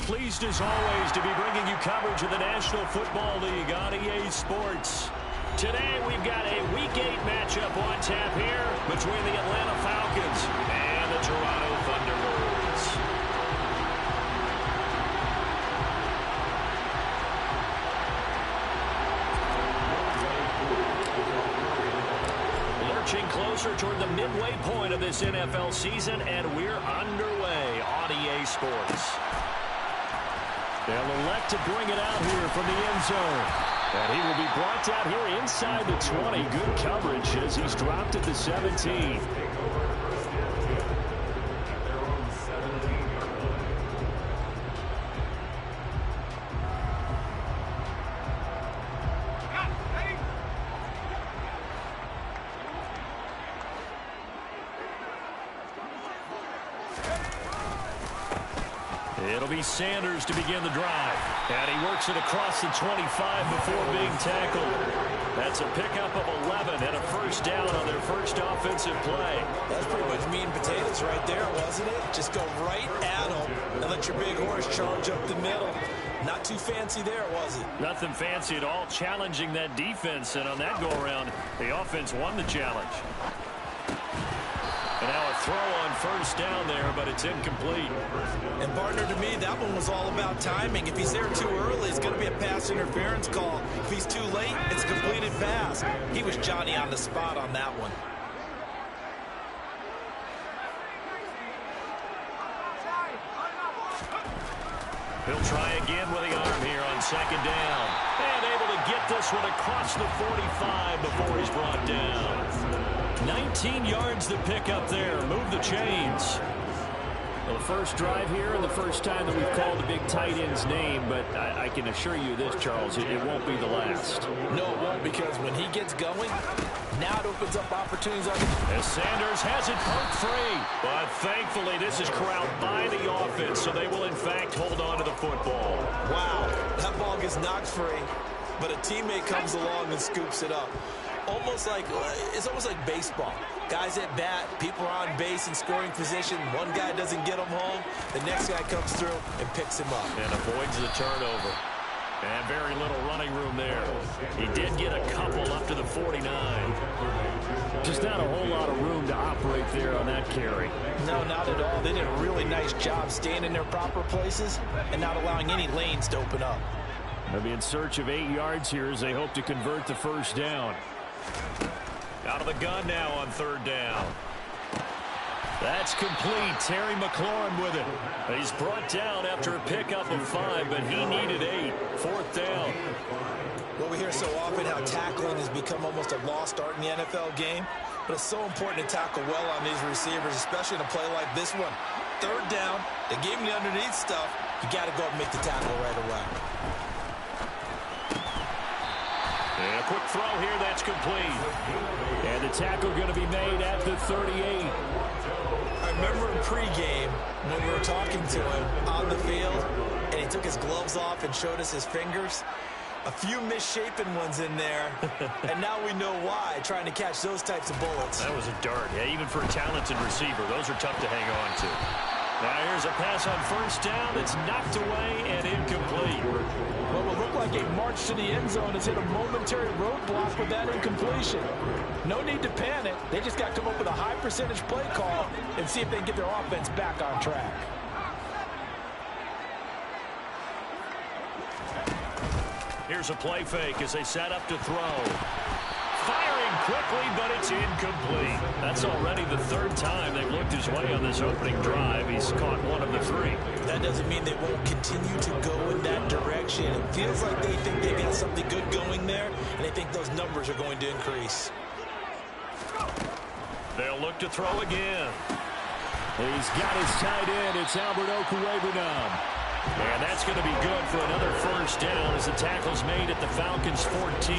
pleased as always to be bringing you coverage of the National Football League on EA Sports. Today we've got a Week 8 matchup on tap here between the Atlanta Falcons and the Toronto Thunderbirds. Lurching closer toward the midway point of this NFL season, and we're underway on EA Sports. They'll elect to bring it out here from the end zone. And he will be brought out here inside the 20. Good coverage as he's dropped at the 17. It'll be Sanders to begin the drive. And he works it across the 25 before being tackled. That's a pickup of 11 and a first down on their first offensive play. That's pretty much meat and potatoes right there, wasn't it? Just go right at them and let your big horse charge up the middle. Not too fancy there, was it? Nothing fancy at all, challenging that defense. And on that go-around, the offense won the challenge. And now a throw on first down there, but it's incomplete. And partner, to me, that one was all about timing. If he's there too early, it's going to be a pass interference call. If he's too late, it's a completed pass. He was Johnny on the spot on that one. He'll try again with the arm here on second down. And able to get this one across the 45 before he's brought down. 19 yards to pick up there. Move the chains. Well, the first drive here and the first time that we've called the big tight end's name, but I can assure you this, Charles, it won't be the last. No, it won't, because when he gets going, now it opens up opportunities. As Sanders has it poked free, but thankfully this is corralled by the offense, so they will in fact hold on to the football. Wow, that ball gets knocked free, but a teammate comes along and scoops it up. It's almost like baseball. Guys at bat, people are on base in scoring position. One guy doesn't get him home. The next guy comes through and picks him up. And avoids the turnover. And very little running room there. He did get a couple up to the 49. Just not a whole lot of room to operate there on that carry. No, not at all. They did a really nice job staying in their proper places and not allowing any lanes to open up. They'll be in search of 8 yards here as they hope to convert the first down. Out of the gun now on third down. That's complete. Terry McLaurin with it. He's brought down after a pickup of 5, but he needed 8. Fourth down. Well, we hear so often how tackling has become almost a lost art in the NFL game, but it's so important to tackle well on these receivers, especially in a play like this one. Third down, they gave him the underneath stuff. You got to go up and make the tackle right away. And a quick throw here, that's complete. And the tackle going to be made at the 38. I remember in pregame when we were talking to him on the field, and he took his gloves off and showed us his fingers. A few misshapen ones in there, and now we know why, trying to catch those types of bullets. That was a dart. Yeah, even for a talented receiver, those are tough to hang on to. Now here's a pass on first down that's knocked away and incomplete. What will look like a march to the end zone has hit a momentary roadblock with that incompletion. No need to panic. They just got to come up with a high percentage play call and see if they can get their offense back on track. Here's a play fake as they set up to throw. Firing quickly, but it's incomplete. That's already the third time they've looked his way on this opening drive. He's caught one of the 3. That doesn't mean they won't continue to go in that direction. It feels like they think they've got something good going there, and they think those numbers are going to increase. They'll look to throw again. He's got his tight end. It's Albert Okwuegbunam. And that's going to be good for another first down as the tackle's made at the Falcons' 14.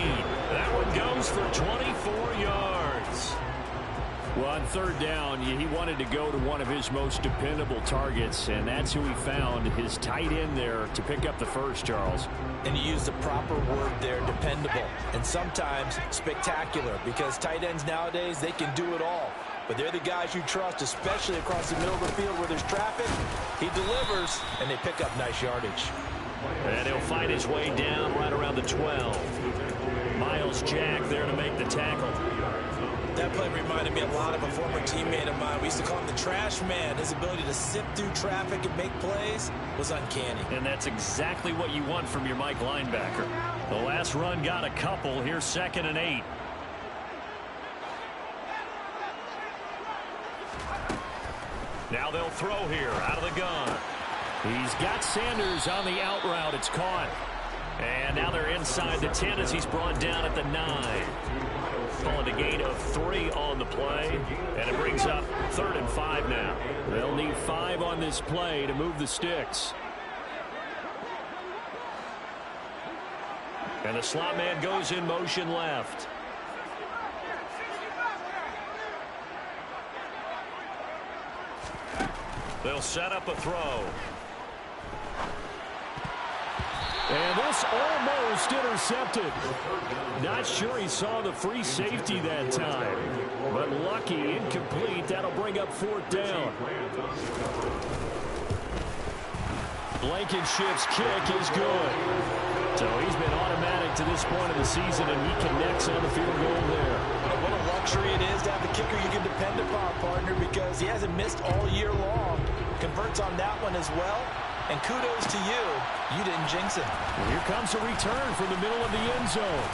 That one goes for 24 yards. Well, on third down, he wanted to go to one of his most dependable targets, and that's who he found, his tight end there, to pick up the first, Charles. And he used the proper word there, dependable, and sometimes spectacular, because tight ends nowadays, they can do it all. but they're the guys you trust, especially across the middle of the field where there's traffic. He delivers, and they pick up nice yardage. And he'll fight his way down right around the 12. Miles Jack there to make the tackle. That play reminded me a lot of a former teammate of mine. We used to call him the trash man. His ability to sift through traffic and make plays was uncanny. And that's exactly what you want from your Mike linebacker. The last run got a couple. Here's 2nd and 8. Now they'll throw here out of the gun. He's got Sanders on the out route. It's caught. And now they're inside the 10 as he's brought down at the 9. Calling a gain of 3 on the play. And it brings up 3rd and 5 now. They'll need 5 on this play to move the sticks. And the slot man goes in motion left. They'll set up a throw. And this almost intercepted. Not sure he saw the free safety that time. But lucky, incomplete. That'll bring up 4th down. Blankenship's kick is good. So he's been automatic to this point of the season, and he connects on the field goal there. What a luxury it is to have a kicker you can depend upon, partner, because he hasn't missed all year long. Converts on that one as well. And kudos to you. You didn't jinx it. Here comes a return from the middle of the end zone.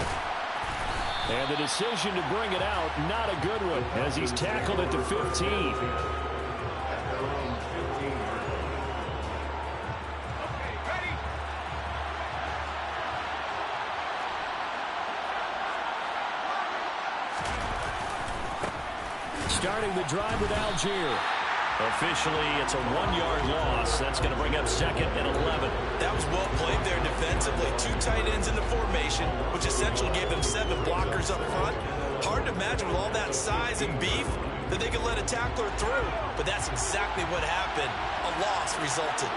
And the decision to bring it out, not a good one, as he's tackled at the 15. Starting the drive with Algier. Officially, it's a 1-yard loss. That's going to bring up 2nd and 11. That was well played there defensively. 2 tight ends in the formation, which essentially gave them 7 blockers up front. Hard to imagine with all that size and beef that they could let a tackler through. But that's exactly what happened. A loss resulted.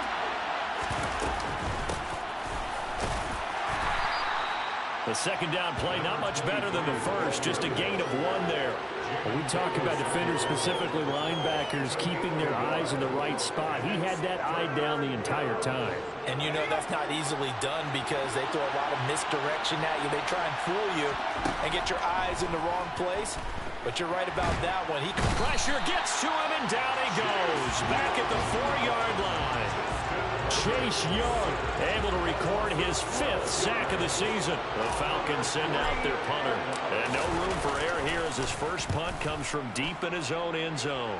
The 2nd down play, not much better than the first. Just a gain of 1 there. When we talk about defenders, specifically linebackers, keeping their eyes in the right spot, he had that eye down the entire time. And you know that's not easily done because they throw a lot of misdirection at you. They try and fool you and get your eyes in the wrong place. But you're right about that one. Pressure gets to him, and down he goes. Back at the 4-yard line. Chase Young able to record his 5th sack of the season. The Falcons send out their punter. And no room for error here as his first punt comes from deep in his own end zone.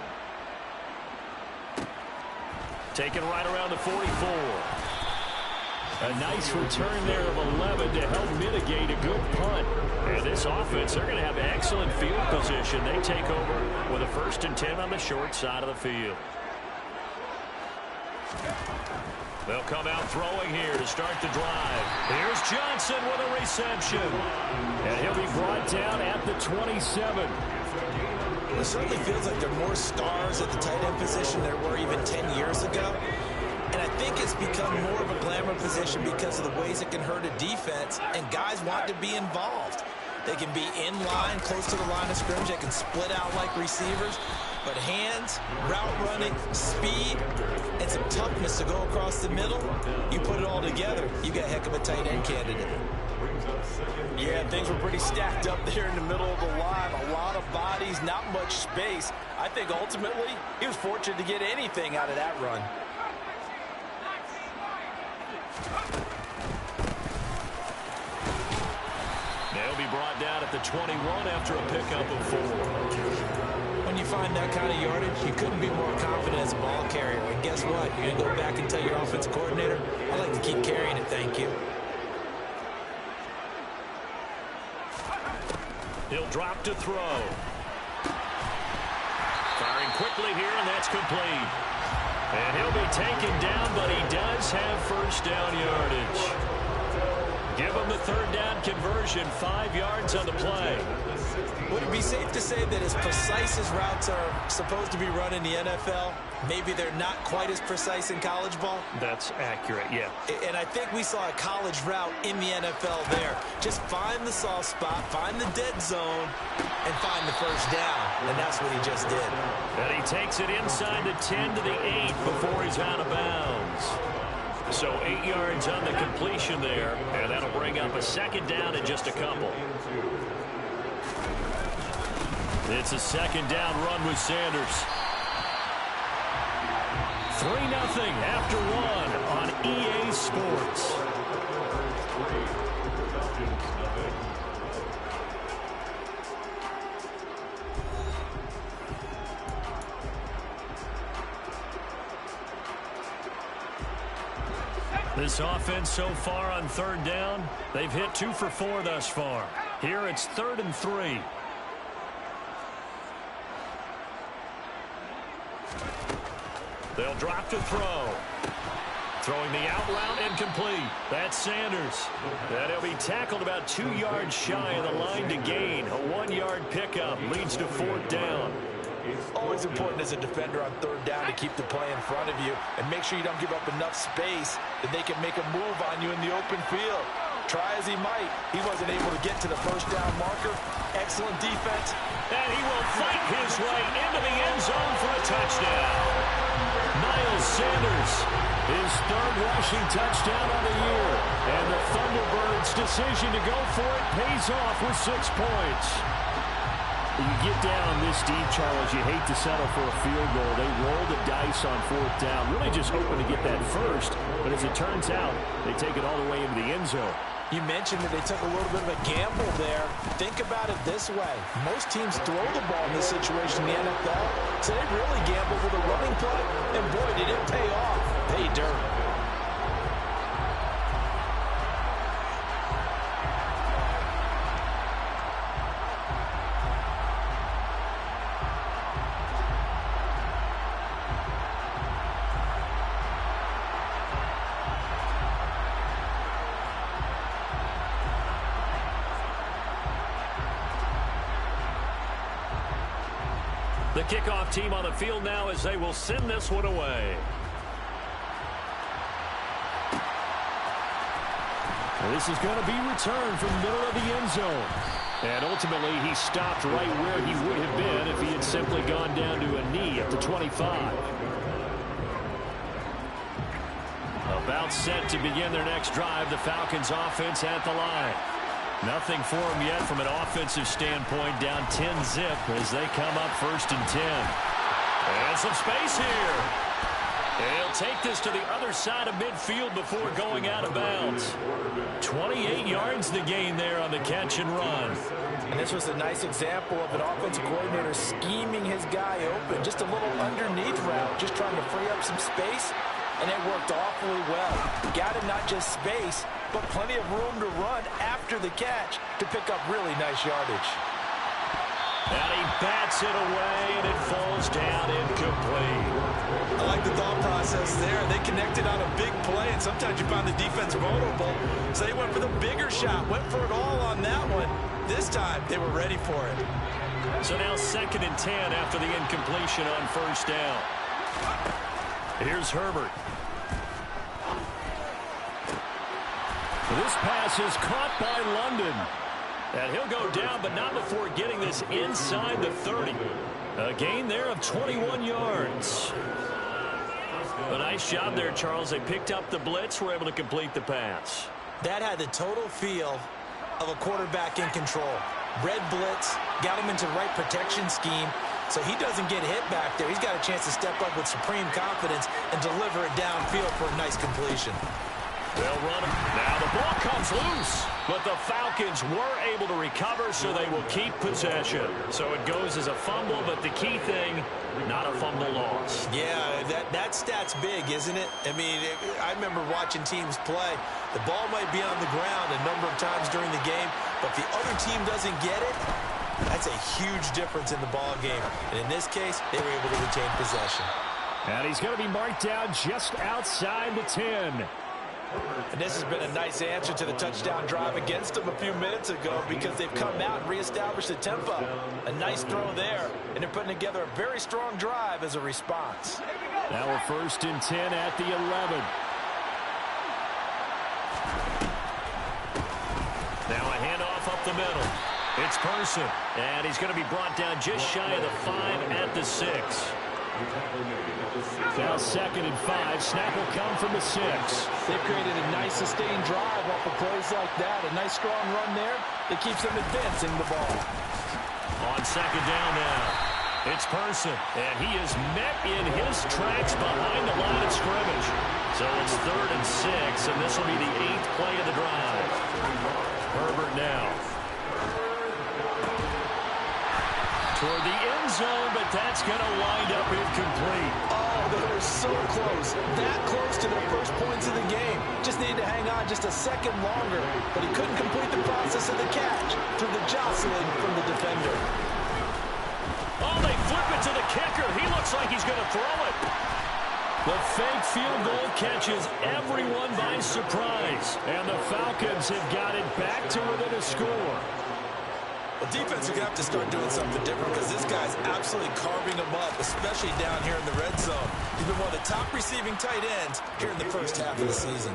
Taken right around the 44. A nice return there of 11 to help mitigate a good punt. And this offense, they're going to have excellent field position. They take over with a 1st and 10 on the short side of the field. They'll come out throwing here to start the drive. Here's Johnson with a reception. And he'll be brought down at the 27. It certainly feels like there are more stars at the tight end position than there were even 10 years ago. And I think it's become more of a glamour position because of the ways it can hurt a defense, and guys want to be involved. They can be in line, close to the line of scrimmage. They can split out like receivers. But hands, route running, speed, and some toughness to go across the middle, you put it all together, you got a heck of a tight end candidate. Yeah, things were pretty stacked up there in the middle of the line. A lot of bodies, not much space. I think ultimately he was fortunate to get anything out of that run. They'll be brought down at the 21 after a pickup of 4. When you find that kind of yardage, you couldn't be more confident as a ball carrier. And guess what? You're going to go back and tell your offensive coordinator, I like to keep carrying it, thank you. He'll drop to throw. Firing quickly here, and that's complete. And he'll be taken down, but he does have 1st down yardage. Give him the 3rd down conversion, 5 yards on the play. Would it be safe to say that as precise as routes are supposed to be run in the NFL, maybe they're not quite as precise in college ball? That's accurate, yeah. And I think we saw a college route in the NFL there. Just find the soft spot, find the dead zone, and find the first down. And that's what he just did. And he takes it inside the 10 to the 8 before he's out of bounds. So 8 yards on the completion there, and that'll bring up a second down in just a couple. It's a second down run with Sanders. 3-0 after 1 on EA Sports. This offense so far on third down, they've hit 2 for 4 thus far. Here it's 3rd and 3. They'll drop to throw. Throwing the out route incomplete. That's Sanders. And he'll be tackled about 2 yards shy of the line to gain. A 1-yard pickup leads to 4th down. Always important as a defender on third down to keep the play in front of you and make sure you don't give up enough space that they can make a move on you in the open field. Try as he might, he wasn't able to get to the first down marker. Excellent defense. And he will fight his way into the end zone for a touchdown. Miles Sanders, his 3rd rushing touchdown of the year. And the Thunderbirds' decision to go for it pays off with 6 points. You get down this deep, Charles, you hate to settle for a field goal. They roll the dice on 4th down, really just hoping to get that first. But as it turns out, they take it all the way into the end zone. You mentioned that they took a little bit of a gamble there. Think about it this way. Most teams throw the ball in this situation in the NFL, so they really gambled with a running play. And boy, did it pay off. Pay dirt. The kickoff team on the field now as they will send this one away. And this is going to be returned from the middle of the end zone. And ultimately, he stopped right where he would have been if he had simply gone down to a knee at the 25. About set to begin their next drive, the Falcons offense at the line. Nothing for them yet from an offensive standpoint, down 10-zip as they come up 1st and 10. And some space here. He'll take this to the other side of midfield before going out of bounds. 28 yards the gain there on the catch and run. And this was a nice example of an offensive coordinator scheming his guy open. Just a little underneath route, just trying to free up some space. And it worked awfully well. Got him not just space, but plenty of room to run after the catch to pick up really nice yardage. And he bats it away, and it falls down incomplete. I like the thought process there. They connected on a big play, and sometimes you find the defense vulnerable. So they went for the bigger shot, went for it all on that one. This time, they were ready for it. So now 2nd and 10 after the incompletion on 1st down. Here's Herbert. This pass is caught by London. And he'll go down, but not before getting this inside the 30. A gain there of 21 yards. A nice job there, Charles. They picked up the blitz, were able to complete the pass. That had the total feel of a quarterback in control. Red blitz, got him into the right protection scheme, so he doesn't get hit back there. He's got a chance to step up with supreme confidence and deliver it downfield for a nice completion. They'll run him. Now the ball comes loose, but the Falcons were able to recover, so they will keep possession. So it goes as a fumble, but the key thing, not a fumble loss. Yeah, that stat's big, isn't it? I mean, I remember watching teams play. The ball might be on the ground a number of times during the game, but if the other team doesn't get it, that's a huge difference in the ball game. And in this case, they were able to retain possession. And he's going to be marked down just outside the 10. And this has been a nice answer to the touchdown drive against them a few minutes ago because they've come out and reestablished the tempo. A nice throw there, and they're putting together a very strong drive as a response. Now we're 1st and 10 at the 11. Now a handoff up the middle. It's Person, and he's going to be brought down just shy of the 5 at the 6. Now 2nd and 5. Snap will come from the 6. They've created a nice sustained drive off of plays like that. A nice strong run there that keeps them advancing the ball. On 2nd down now, it's Person, and he is met in his tracks behind the line of scrimmage. So it's 3rd and 6, and this will be the 8th play of the drive. Herbert now. Toward the end zone, but that's going to wind up incomplete. Oh, they were so close. That close to their first points of the game. Just needed to hang on just a second longer, but he couldn't complete the process of the catch through the jostling from the defender. Oh, they flip it to the kicker. He looks like he's going to throw it. The fake field goal catches everyone by surprise, and the Falcons have got it back to within a score. Well, defense are going to have to start doing something different because this guy's absolutely carving them up, especially down here in the red zone. He's been one of the top receiving tight ends here in the first half of the season.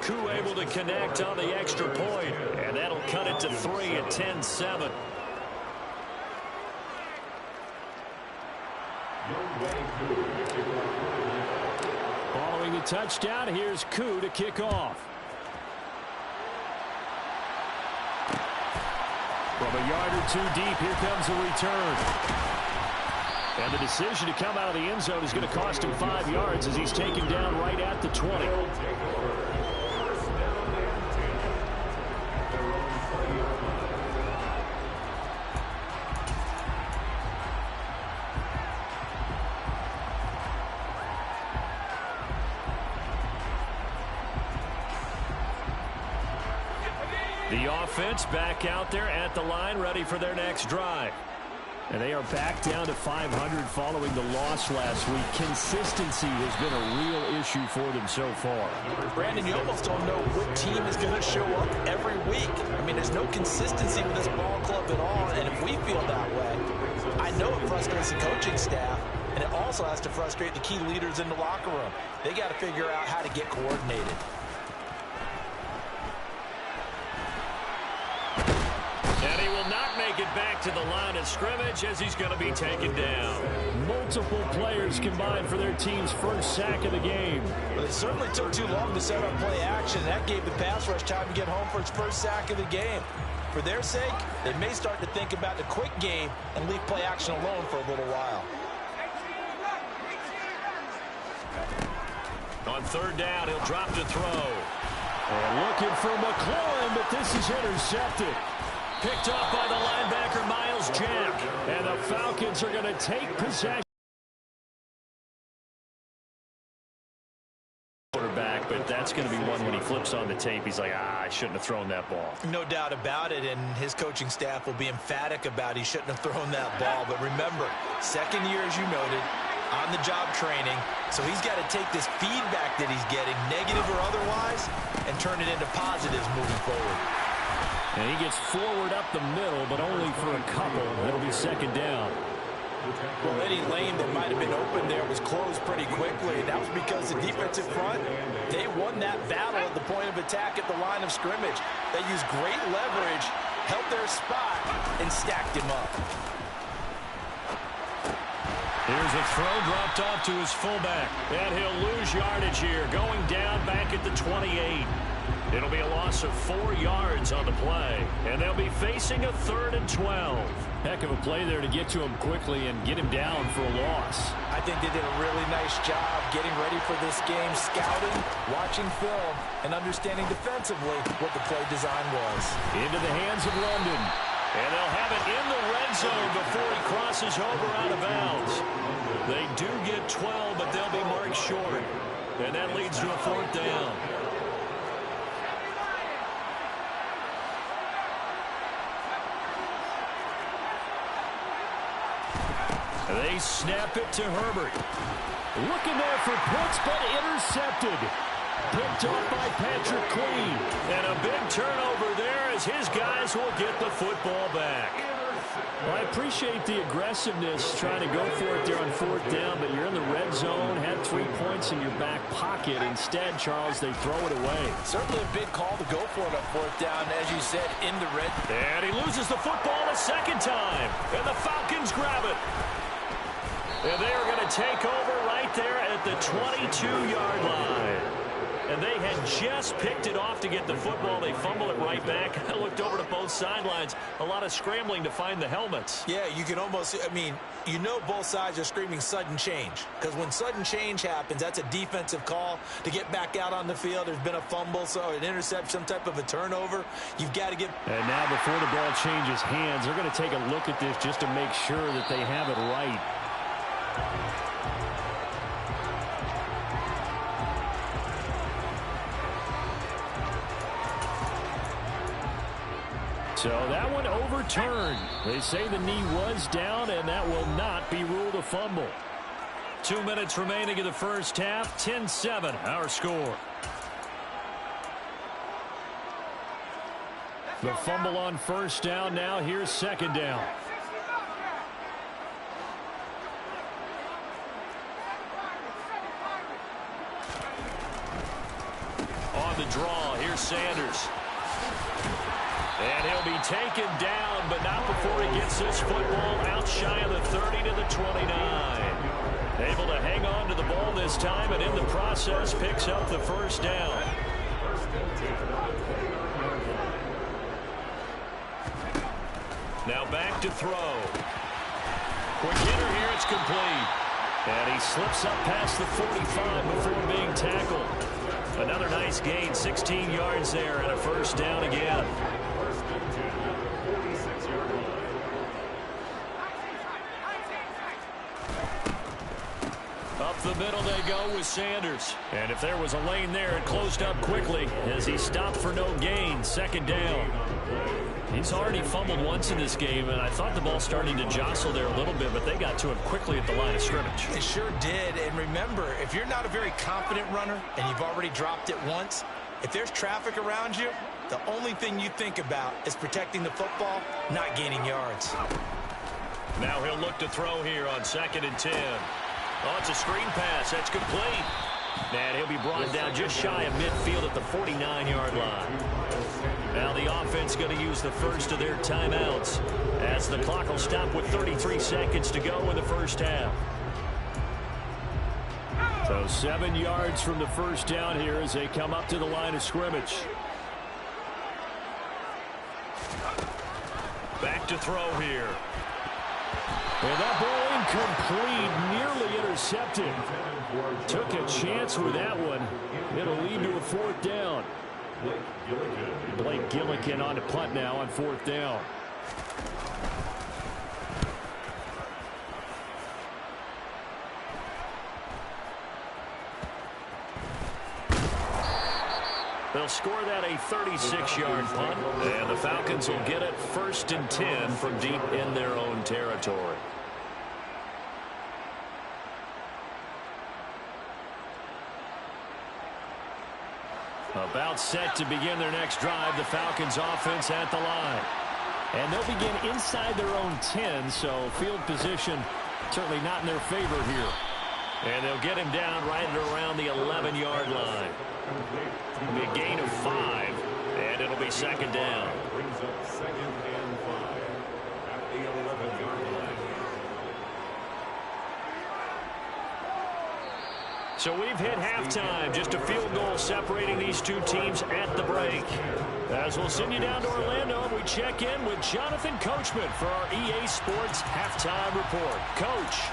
Koo able to connect on the extra point, and that'll cut it to 3 at 10-7. Following the touchdown, here's Koo to kick off. From a yard or two deep, here comes a return. And the decision to come out of the end zone is going to cost him 5 yards as he's taken down right at the 20. The offense back out there at the line, ready for their next drive. And they are back down to 500 following the loss last week. Consistency has been a real issue for them so far. Brandon, you almost don't know what team is going to show up every week. I mean, there's no consistency with this ball club at all, and if we feel that way, I know it frustrates the coaching staff, and it also has to frustrate the key leaders in the locker room. They got to figure out how to get coordinated. And he will not make it back to the line of scrimmage as he's going to be taken down. Multiple players combined for their team's first sack of the game. But it certainly took too long to set up play action. That gave the pass rush time to get home for its first sack of the game. For their sake, they may start to think about the quick game and leave play action alone for a little while. On 3rd down, he'll drop to throw. And looking for McLaurin, but this is intercepted. Picked off by the linebacker, Miles Jack. And the Falcons are going to take possession. Quarterback, but that's going to be one when he flips on the tape. He's like, I shouldn't have thrown that ball. No doubt about it, and his coaching staff will be emphatic about he shouldn't have thrown that ball. But remember, second year, as you noted, on-the-job training. So he's got to take this feedback that he's getting, negative or otherwise, and turn it into positives moving forward. And he gets forward up the middle, but only for a couple. It'll be 2nd down. Well, any lane that might have been open there was closed pretty quickly. That was because the defensive front, they won that battle at the point of attack at the line of scrimmage. They used great leverage, held their spot, and stacked him up. Here's a throw dropped off to his fullback. And he'll lose yardage here, going down back at the 28. It'll be a loss of 4 yards on the play. And they'll be facing a 3rd and 12. Heck of a play there to get to him quickly and get him down for a loss. I think they did a really nice job getting ready for this game, scouting, watching film, and understanding defensively what the play design was. Into the hands of London. And they'll have it in the red zone before he crosses over out of bounds. They do get 12, but they'll be marked short. And that leads to a 4th down. They snap it to Herbert. Looking there for Pitts, but intercepted. Picked off by Patrick Queen. And a big turnover there as his guys will get the football back. Well, I appreciate the aggressiveness trying to go for it there on 4th down, but you're in the red zone, had 3 points in your back pocket. Instead, Charles, they throw it away. Certainly a big call to go for it on 4th down, as you said, in the red. And he loses the football a second time, and the Falcons grab it. And they are going to take over right there at the 22-yard line. And they had just picked it off to get the football. They fumble it right back. I looked over to both sidelines. A lot of scrambling to find the helmets. Yeah, you can almost, I mean, you know both sides are screaming sudden change. Because when sudden change happens, that's a defensive call to get back out on the field. There's been a fumble, so an interception, some type of a turnover. You've got to get... And now before the ball changes hands, they're going to take a look at this just to make sure that they have it right. So that one overturned. They say the knee was down, and that will not be ruled a fumble. 2 minutes remaining in the first half. 10-7, our score. The fumble on 1st down. Now here's 2nd down. On the draw, here's Sanders. And he'll be taken down, but not before he gets this football out shy of the 30 to the 29. Able to hang on to the ball this time, and in the process picks up the 1st down. Now back to throw. Quick hitter here, it's complete. And he slips up past the 45 before being tackled. Another nice gain, 16 yards there, and a 1st down again. Up the middle they go with Sanders. And if there was a lane there, it closed up quickly as he stopped for no gain. 2nd down. He's already fumbled once in this game, and I thought the ball starting to jostle there a little bit, but they got to him quickly at the line of scrimmage. It sure did. And remember, if you're not a very confident runner and you've already dropped it once, if there's traffic around you, the only thing you think about is protecting the football, not gaining yards. Now he'll look to throw here on 2nd and 10. Oh, it's a screen pass. That's complete. And he'll be brought down just shy of midfield at the 49-yard line. Now the offense going to use the first of their timeouts as the clock will stop with 33 seconds to go in the first half. So 7 yards from the 1st down here as they come up to the line of scrimmage. Back to throw here. And that ball incomplete, nearly intercepted. Took a chance with that one. It'll lead to a 4th down. Blake Gillikin on the punt now on 4th down. They'll score that a 36-yard punt, and the Falcons will get it 1st and 10 from deep in their own territory. About set to begin their next drive, the Falcons offense at the line. And they'll begin inside their own 10, so field position certainly not in their favor here. And they'll get him down right at around the 11-yard line. It'll be a gain of 5, and it'll be 2nd down. Brings up 2nd and 5 at the 11-yard line. So we've hit halftime, just a field goal separating these two teams at the break. As we'll send you down to Orlando, and we check in with Jonathan Coachman for our EA Sports Halftime Report. Coach.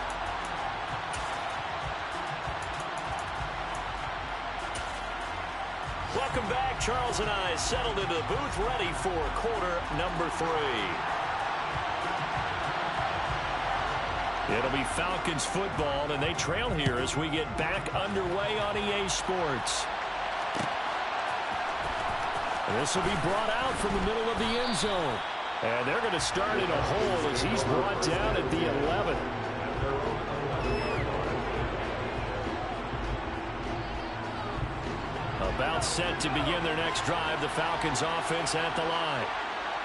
Welcome back. Charles and I settled into the booth ready for quarter number 3. It'll be Falcons football, and they trail here as we get back underway on EA Sports. This will be brought out from the middle of the end zone. And they're going to start in a hole as he's brought down at the 11. About set to begin their next drive. The Falcons offense at the line.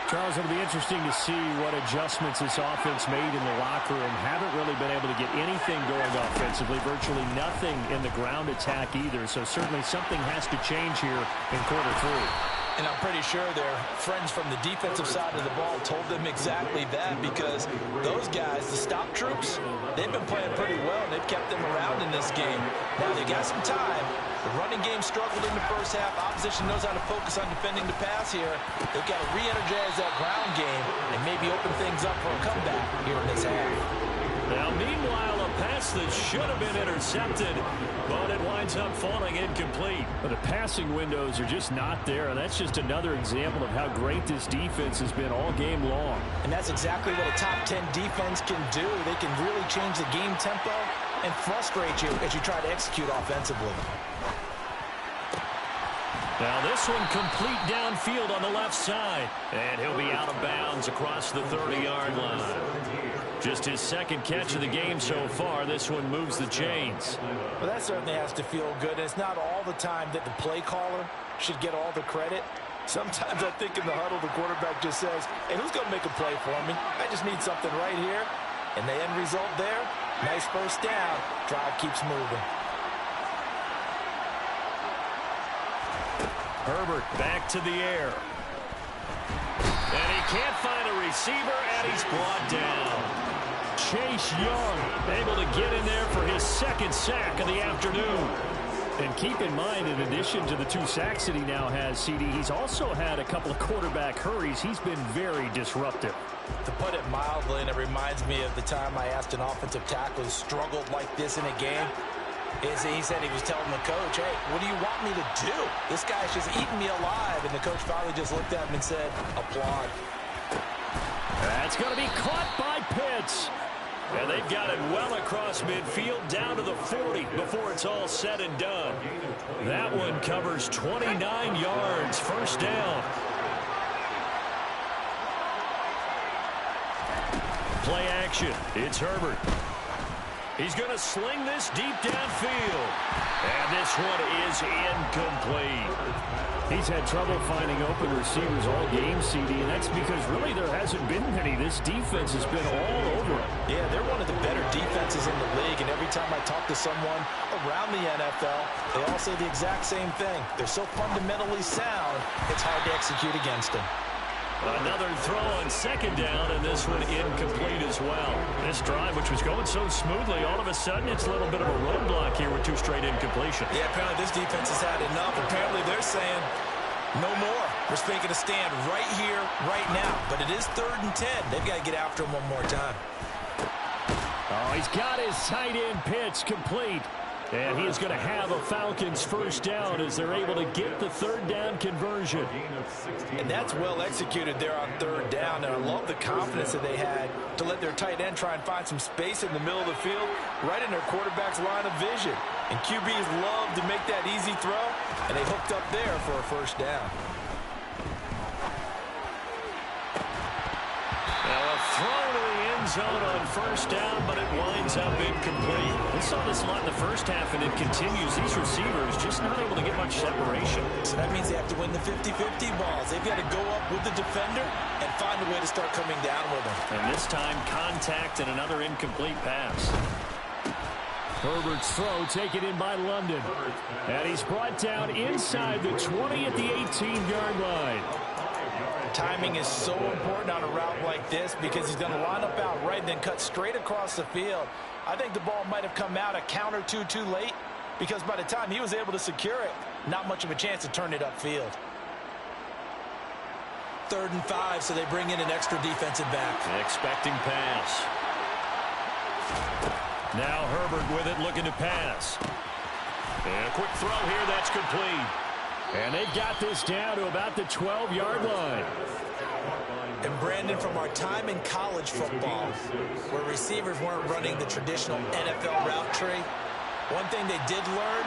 Charles, it'll be interesting to see what adjustments this offense made in the locker room. Haven't really been able to get anything going offensively. Virtually nothing in the ground attack either. So certainly something has to change here in quarter 3. And I'm pretty sure their friends from the defensive side of the ball told them exactly that, because those guys, the stop troops, they've been playing pretty well, and they've kept them around in this game. Now they got some time. The running game struggled in the first half. Opposition knows how to focus on defending the pass here. They've got to re-energize that ground game and maybe open things up for a comeback here in this half. Now, meanwhile, a pass that should have been intercepted, but it winds up falling incomplete. But the passing windows are just not there, and that's just another example of how great this defense has been all game long. And that's exactly what a top 10 defense can do. They can really change the game tempo and frustrate you as you try to execute offensively. Now this one complete downfield on the left side. And he'll be out of bounds across the 30-yard line. Just his second catch of the game so far. This one moves the chains. Well, that certainly has to feel good. And it's not all the time that the play caller should get all the credit. Sometimes I think in the huddle, the quarterback just says, hey, who's going to make a play for me? I just need something right here. And the end result there, nice first down. Drive keeps moving. Herbert back to the air. And he can't find a receiver, and he's brought down. Chase Young able to get in there for his second sack of the afternoon. And keep in mind, in addition to the 2 sacks that he now has, CD, he's also had a couple of quarterback hurries. He's been very disruptive. To put it mildly, and it reminds me of the time I asked an offensive tackle who struggled like this in a game. He said he was telling the coach, hey, what do you want me to do? This guy's just eating me alive. And the coach finally just looked at him and said, applaud. That's going to be caught by Pitts. And they've got it well across midfield down to the 40 before it's all said and done. That one covers 29 yards. First down. Play action. It's Herbert. He's going to sling this deep downfield. And this one is incomplete. He's had trouble finding open receivers all game, CD, and that's because really there hasn't been many. This defense has been all over him. Yeah, they're one of the better defenses in the league, and every time I talk to someone around the NFL, they all say the exact same thing. They're so fundamentally sound, it's hard to execute against them. Another throw on second down, and this one incomplete as well. This drive, which was going so smoothly, all of a sudden it's a little bit of a roadblock here with 2 straight incompletions. Yeah, apparently this defense has had enough. Apparently they're saying, no more. We're making a stand right here, right now. But it is 3rd and 10. They've got to get after him one more time. Oh, he's got his tight end pitch complete. And he is going to have a Falcons first down as they're able to get the 3rd down conversion. And that's well executed there on 3rd down. And I love the confidence that they had to let their tight end try and find some space in the middle of the field, right in their quarterback's line of vision. And QBs love to make that easy throw, and they hooked up there for a first down. Now a throw to the end zone on first down, but it winds up incomplete. We saw this a lot in the first half, and it continues. These receivers just not able to get much separation. So that means they have to win the 50-50 balls. They've got to go up with the defender and find a way to start coming down with them. And this time, contact and another incomplete pass. Herbert's throw taken in by London. And he's brought down inside the 20 at the 18-yard line. Timing is so important on a route like this because he's going to line up out right and then cut straight across the field. I think the ball might have come out a count or two too late because by the time he was able to secure it, not much of a chance to turn it upfield. 3rd and 5, so they bring in an extra defensive back. Expecting pass. Now Herbert with it, looking to pass. And a quick throw here, that's complete. And they've got this down to about the 12-yard line. And Brandon, from our time in college football, where receivers weren't running the traditional NFL route tree, one thing they did learn,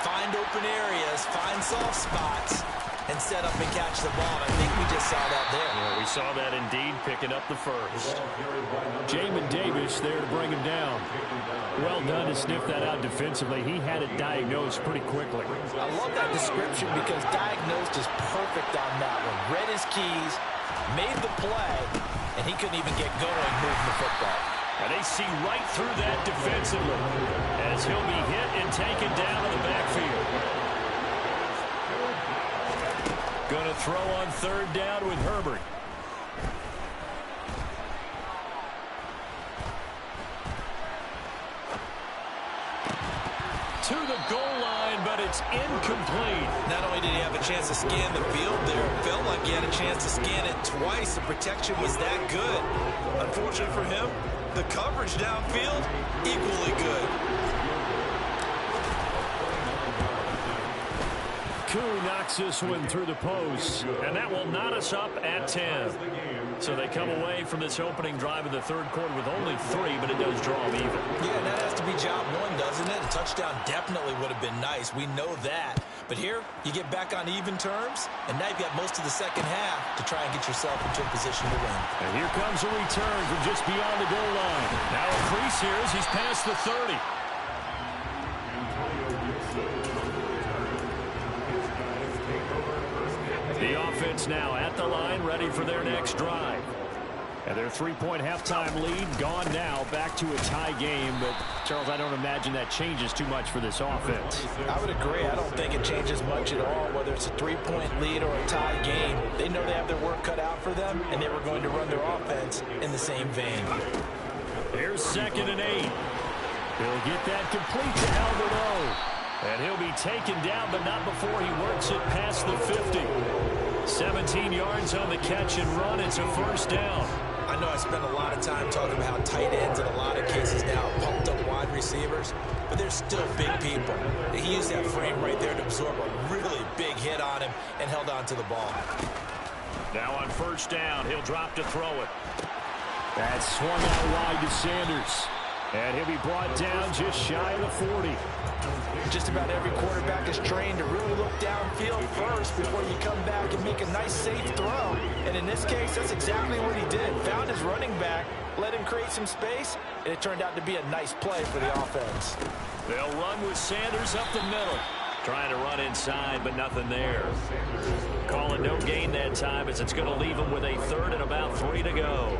find open areas, find soft spots, and set up and catch the ball. And I think we just saw that there. Yeah, we saw that indeed, picking up the first. Jamin Davis there to bring him down. Well done to sniff that out defensively. He had it diagnosed pretty quickly. I love that description because diagnosed is perfect on that one. Read his keys, made the play, and he couldn't even get going moving the football. And they see right through that defensively as he'll be hit and taken down in the backfield. Going to throw on third down with Herbert. To the goal line, but it's incomplete. Not only did he have a chance to scan the field there, it felt like he had a chance to scan it twice. The protection was that good. Unfortunately for him, the coverage downfield, equally good. Koo knocks this one through the post, and that will knot us up at 10. So they come away from this opening drive in the third quarter with only 3, but it does draw them even. Yeah, that has to be job one, doesn't it? A touchdown definitely would have been nice. We know that. But here, you get back on even terms, and now you've got most of the second half to try and get yourself into a position to win. And here comes a return from just beyond the goal line. Now a crease here as he's past the 30. The offense now at the line, ready for their next drive. And their 3-point halftime lead gone now, back to a tie game. But, Charles, I don't imagine that changes too much for this offense. I would agree. I don't think it changes much at all, whether it's a 3-point lead or a tie game. They know they have their work cut out for them, and they were going to run their offense in the same vein. Here's 2nd and 8. He'll get that complete to Alberto. And he'll be taken down, but not before he works it past the 50. 17 yards on the catch and run. It's a first down. I know I spent a lot of time talking about how tight ends in a lot of cases now are pumped up wide receivers, but they're still big people. He used that frame right there to absorb a really big hit on him and held on to the ball. Now on first down, he'll drop to throw it. That swung out wide to Sanders. And he'll be brought down just shy of the 40. Just about every quarterback is trained to really look downfield first before you come back and make a nice, safe throw. And in this case, that's exactly what he did. Found his running back, let him create some space, and it turned out to be a nice play for the offense. They'll run with Sanders up the middle. Trying to run inside, but nothing there. Call it no gain that time as it's going to leave him with a 3rd and about 3 to go.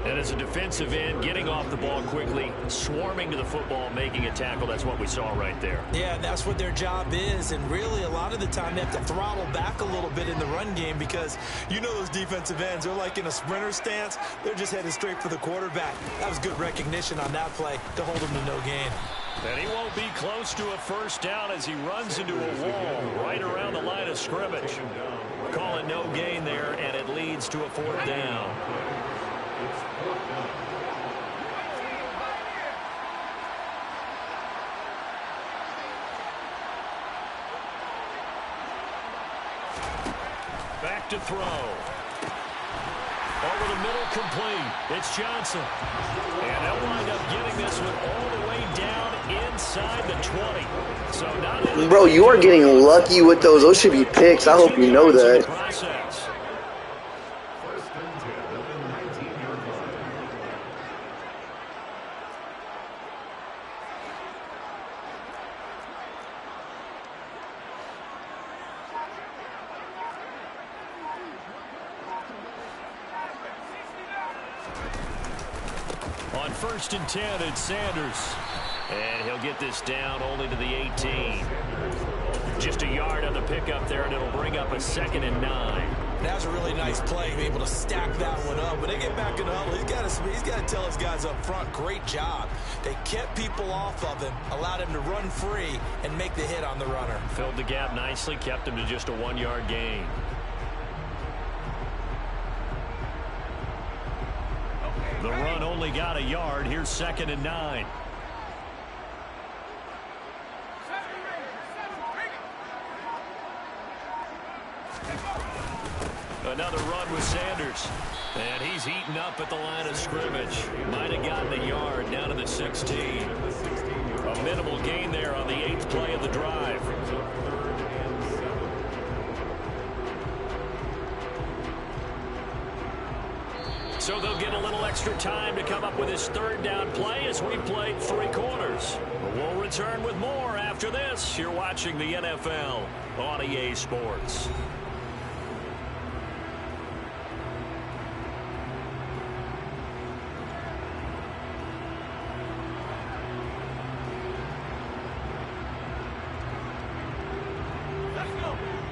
And as a defensive end, getting off the ball quickly, swarming to the football, making a tackle, that's what we saw right there. Yeah, that's what their job is. And really, a lot of the time, they have to throttle back a little bit in the run game because you know those defensive ends, they're like in a sprinter stance. They're just headed straight for the quarterback. That was good recognition on that play to hold him to no gain. And he won't be close to a first down as he runs into a wall right around the line of scrimmage. Call it no gain there, and it leads to a 4th down. Back to throw. Over the middle, complete. It's Johnson. And they'll wind up getting this one all the way down inside the 20. So not Bro, you are getting lucky with those. Those should be picks. I hope you know that. Process. On 1st and 10, it's Sanders. And he'll get this down only to the 18. Just a yard on the pickup there, and it'll bring up a 2nd and 9. That was a really nice play, able to stack that one up. When they get back in the huddle, he's got to tell his guys up front, great job. They kept people off of him, allowed him to run free, and make the hit on the runner. Filled the gap nicely, kept him to just a 1-yard gain. The run only got a yard. Here's 2nd and 9. Another run with Sanders. And he's eaten up at the line of scrimmage. Might have gotten a yard down to the 16. A minimal gain there on the 8th play of the drive. So they'll get a little extra time to come up with his third down play as we played 3 quarters. We'll return with more after this. You're watching the NFL on EA Sports.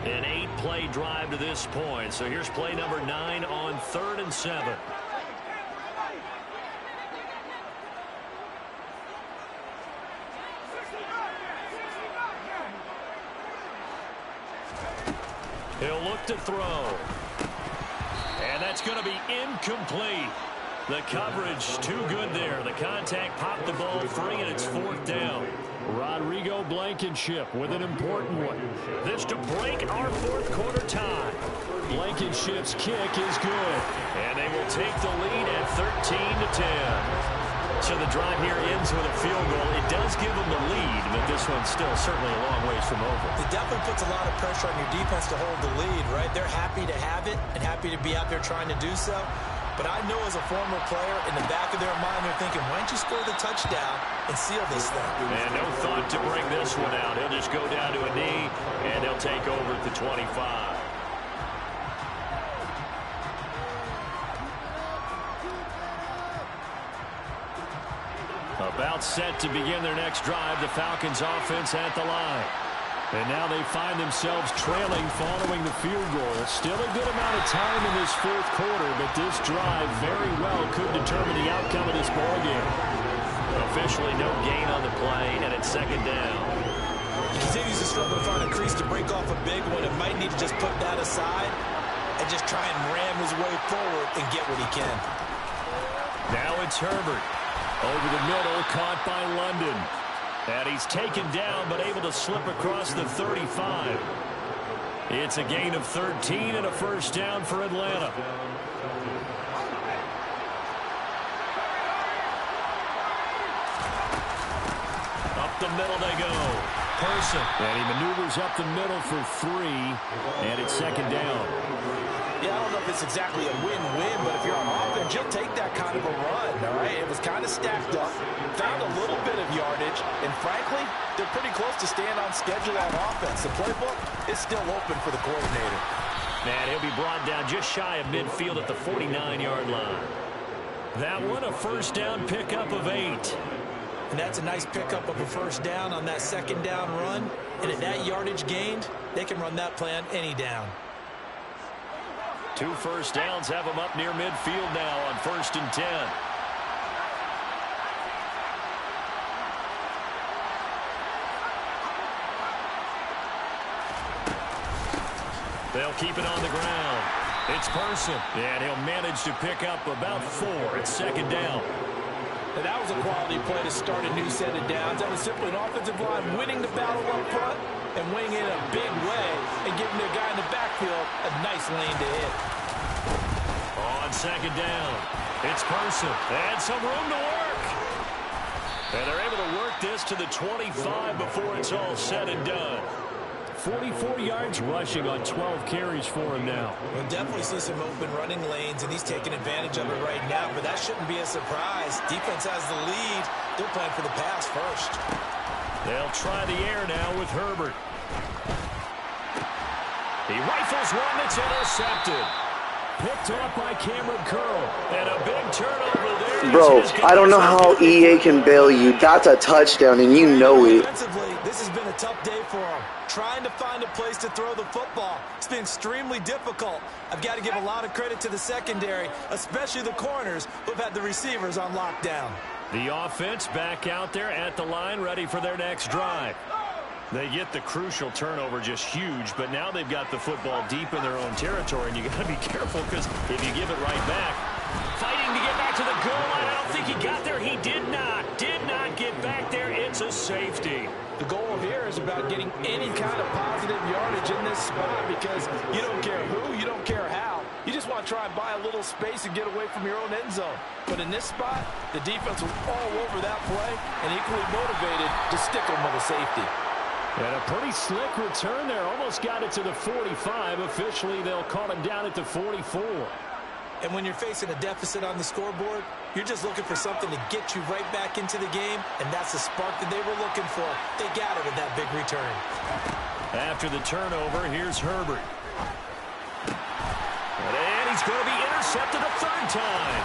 An 8-play drive to this point. So here's play number 9 on 3rd and 7. He'll look to throw. And that's going to be incomplete. The coverage too good there. The contact popped the ball free, and it's 4th down. Rodrigo Blankenship with an important one. This to break our 4th quarter tie. Blankenship's kick is good. And they will take the lead at 13-10. So the drive here ends with a field goal. It does give them the lead, but this one's still certainly a long ways from over. It definitely puts a lot of pressure on your defense to hold the lead, right? They're happy to have it and happy to be out there trying to do so. But I know as a former player, in the back of their mind, they're thinking, why don't you score the touchdown and seal this thing? And no thought to bring this one out. He'll just go down to a knee, and he'll take over at the 25. About set to begin their next drive, the Falcons offense at the line. And now they find themselves trailing following the field goal. Still a good amount of time in this 4th quarter, but this drive very well could determine the outcome of this ballgame. Officially no gain on the play, and it's 2nd down. He continues to struggle to find a crease to break off a big one. It might need to just put that aside and just try and ram his way forward and get what he can. Now it's Herbert. Over the middle, caught by London. And he's taken down, but able to slip across the 35. It's a gain of 13 and a 1st down for Atlanta. Up the middle they go. Person. And he maneuvers up the middle for 3, and it's 2nd down. Yeah, I don't know if it's exactly a win-win, but if you're on offense, you'll take that kind of a run, all right? It was kind of stacked up, found a little bit of yardage, and frankly, they're pretty close to staying on schedule on offense. The playbook is still open for the coordinator. Man, he'll be brought down just shy of midfield at the 49-yard line. That one, a 1st down pickup of 8. And that's a nice pickup of a 1st down on that 2nd down run. And at that yardage gained, they can run that play on any down. 2 1st downs have them up near midfield now on 1st and 10. They'll keep it on the ground. It's Person, and he'll manage to pick up about 4. It's 2nd down. And that was a quality play to start a new set of downs. That was simply an offensive line winning the battle up front and winning it in a big way and giving the guy in the backfield a nice lane to hit. On 2nd down, it's Person, and some room to work. And they're able to work this to the 25 before it's all said and done. 44 yards rushing on 12 carries for him now. We'll definitely see some open running lanes, and he's taking advantage of it right now, but that shouldn't be a surprise. Defense has the lead. They're playing for the pass first. They'll try the air now with Herbert. He rifles one that's intercepted. Picked off by Cameron Curl. And a big turnover there. Bro, I don't know how EA can bail you. That's a touchdown, and you know it. Defensively, this has been a tough day for him. Trying to find a place to throw the football. It's been extremely difficult. I've got to give a lot of credit to the secondary, especially the corners who've had the receivers on lockdown. The offense back out there at the line, ready for their next drive. They get the crucial turnover, just huge, but now they've got the football deep in their own territory, and you got to be careful because if you give it right back, fighting to get back to the goal line. I don't think he got there. He did not get back there. It's a safety. The goal here is about getting any kind of positive yardage in this spot because you don't care who, you don't care how. You just want to try and buy a little space and get away from your own end zone. But in this spot, the defense was all over that play and equally motivated to stick them with a safety. And a pretty slick return there. Almost got it to the 45. Officially, they'll call him down at the 44. And when you're facing a deficit on the scoreboard, you're just looking for something to get you right back into the game, and that's the spark that they were looking for. They got it with that big return. After the turnover, here's Herbert. And he's going to be intercepted a third time.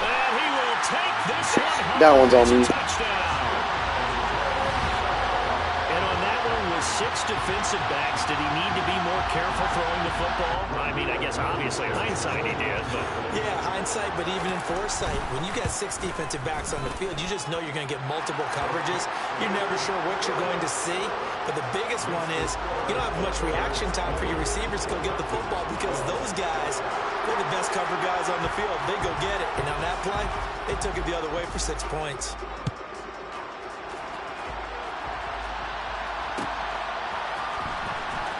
And he will take this one home. That one's on me. Touchdown. And on that one with 6 defensive backs, did he need to be more careful throwing the football? I mean, I guess obviously hindsight he did, but... Yeah, hindsight, but even in foresight, when you got 6 defensive backs on the field, you just know you're going to get multiple coverages. You're never sure what you're going to see. But the biggest one is you don't have much reaction time for your receivers to go get the football because those guys, they're the best cover guys on the field. They go get it. And on that play, they took it the other way for 6 points.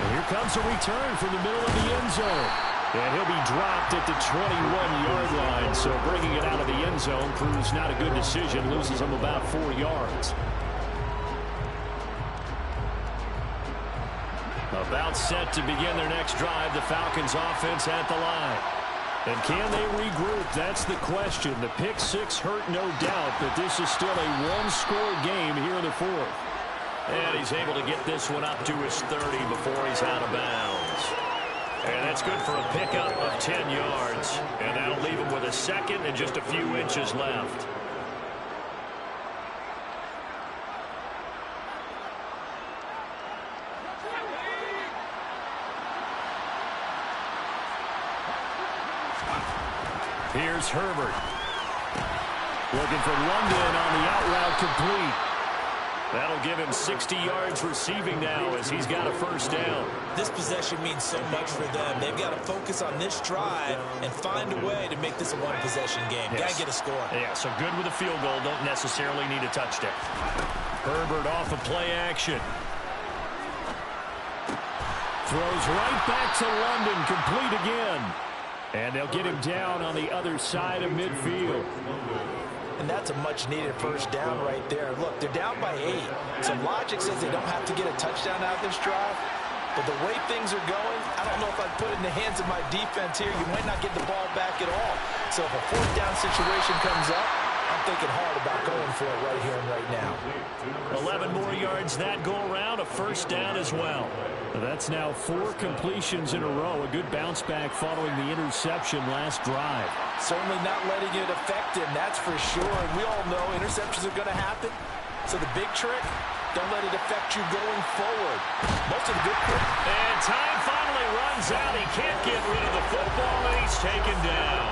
And here comes a return from the middle of the end zone. And he'll be dropped at the 21-yard line. So bringing it out of the end zone proves not a good decision. Loses him about 4 yards. About set to begin their next drive. The Falcons offense at the line. And can they regroup? That's the question. The pick 6 hurt, no doubt, but this is still a one-score game here in the fourth. And he's able to get this one up to his 30 before he's out of bounds. And that's good for a pickup of 10 yards. And that'll leave him with a second and just a few inches left. Here's Herbert. Looking for London on the out route complete. That'll give him 60 yards receiving now as he's got a first down. This possession means so much for them. They've got to focus on this drive and find a way to make this a one-possession game. Yes. Got to get a score. Yeah, so good with a field goal. Don't necessarily need a touchdown. Herbert off of play action. Throws right back to London, complete again. And they'll get him down on the other side of midfield. And that's a much-needed first down right there. Look, they're down by 8. So logic says they don't have to get a touchdown out of this drive. But the way things are going, I don't know if I'd put it in the hands of my defense here. You might not get the ball back at all. So if a fourth down situation comes up, I'm thinking hard about going for it right here and right now. 11 more yards that go around, a first down as well. That's now 4 completions in a row. A good bounce back following the interception last drive. Certainly not letting it affect him, that's for sure. And we all know interceptions are going to happen. So the big trick, don't let it affect you going forward. Most of the good play. And time finally runs out. He can't get rid of the football, and he's taken down.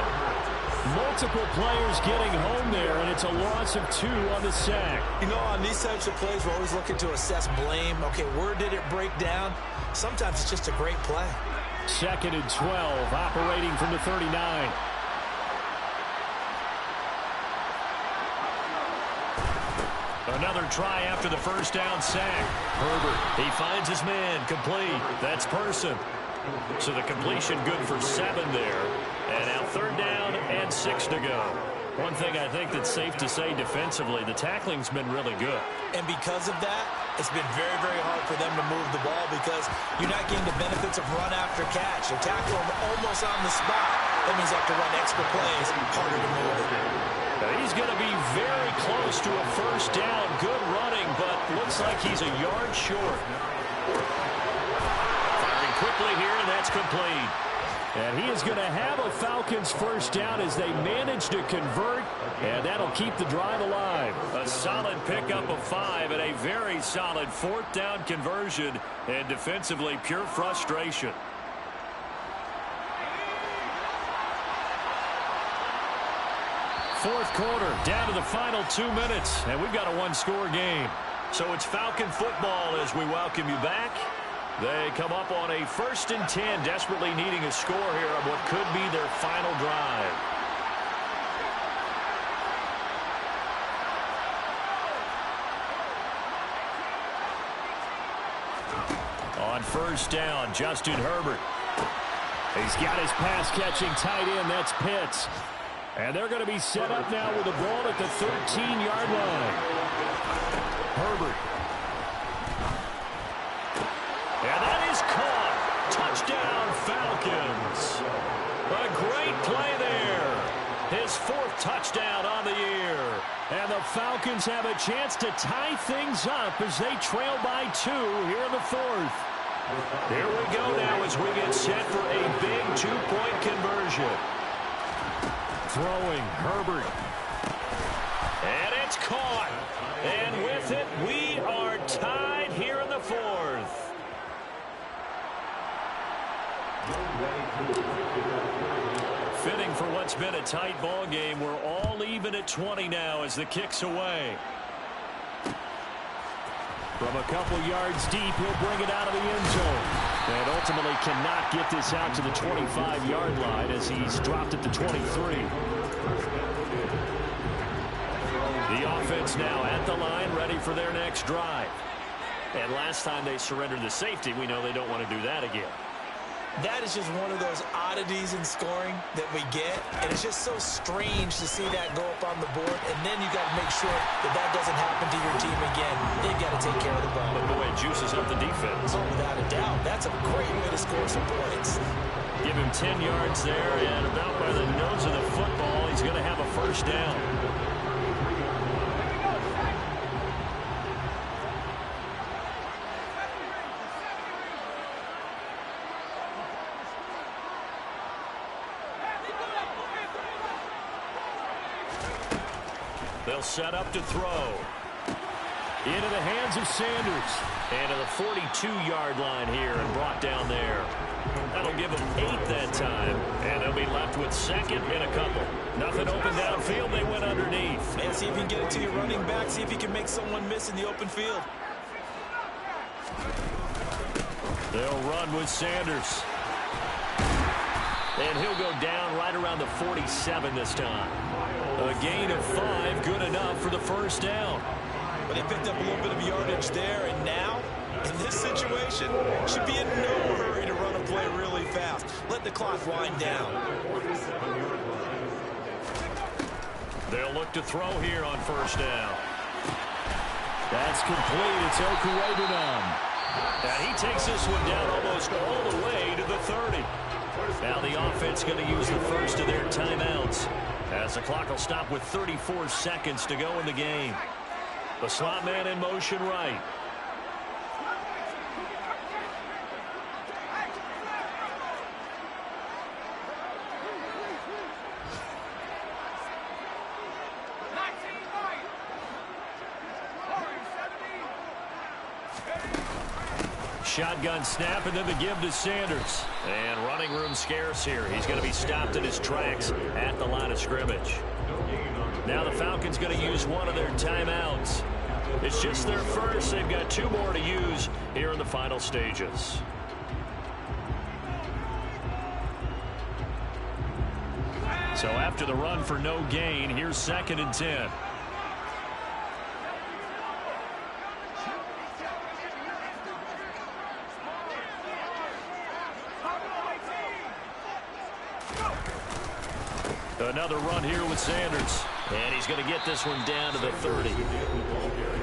Multiple players getting home there, and it's a loss of 2 on the sack. You know, on these types of plays, we're always looking to assess blame. Okay, where did it break down? Sometimes it's just a great play. 2nd and 12, operating from the 39. Another try after the first down sack. Herbert, he finds his man, complete. That's Person. So the completion good for 7 there. And now 3rd down and 6 to go. One thing I think that's safe to say defensively, the tackling's been really good. And because of that, it's been very, very hard for them to move the ball because you're not getting the benefits of run after catch. They tackle them almost on the spot. That means they have to run extra plays, harder to move it. Now he's going to be very close to a first down. Good running, but looks like he's a yard short. Firing quickly here, and that's complete. And he is going to have a Falcons first down as they manage to convert, and that'll keep the drive alive. A solid pickup of 5 and a very solid 4th down conversion, and defensively pure frustration. Fourth quarter, down to the final 2 minutes, and we've got a one-score game. So it's Falcon football as we welcome you back. They come up on a 1st and 10, desperately needing a score here on what could be their final drive. On first down, Justin Herbert. He's got his pass-catching tight end, that's Pitts. And they're going to be set up now with the ball at the 13-yard line. Herbert. And that is caught. Touchdown, The Falcons have a chance to tie things up as they trail by 2 here in the 4th. Here we go now as we get set for a big 2-point conversion. Throwing, Herbert. And it's caught. And with it, we are tied here in the 4th. Fitting for what's been a tight ball game. We're all even at 20 now as the kick's away. From a couple yards deep, he'll bring it out of the end zone. And ultimately cannot get this out to the 25-yard line as he's dropped at the 23. The offense now at the line, ready for their next drive. And last time they surrendered the safety, we know they don't want to do that again. That is just one of those oddities in scoring that we get, and it's just so strange to see that go up on the board, and then you got to make sure that that doesn't happen to your team again. They've got to take care of the ball. But boy, it juices up the defense. Oh, without a doubt. That's a great way to score some points. Give him 10 yards there, and about by the nose of the football, he's going to have a first down. They'll set up to throw. Into the hands of Sanders. And to the 42-yard line here and brought down there. That'll give them 8 that time. And they'll be left with second and a couple. Nothing open downfield. They went underneath. And see if you can get it to your running back. See if you can make someone miss in the open field. They'll run with Sanders. And he'll go down right around the 47 this time. A gain of 5, good enough for the first down. But they picked up a little bit of yardage there, and now, in this situation, should be in no hurry to run a play really fast. Let the clock wind down. They'll look to throw here on first down. That's complete. It's Okuwebunam. And he takes this one down almost all the way to the 30. Now the offense going to use the first of their timeouts, as the clock will stop with 34 seconds to go in the game. The slot man in motion right. Shotgun snap, and then the give to Sanders. And running room scarce here. He's going to be stopped in his tracks at the line of scrimmage. Now the Falcons going to use one of their timeouts. It's just their first. They've got 2 more to use here in the final stages. So after the run for no gain, here's 2nd and 10. Another run here with Sanders. And he's going to get this one down to the 30.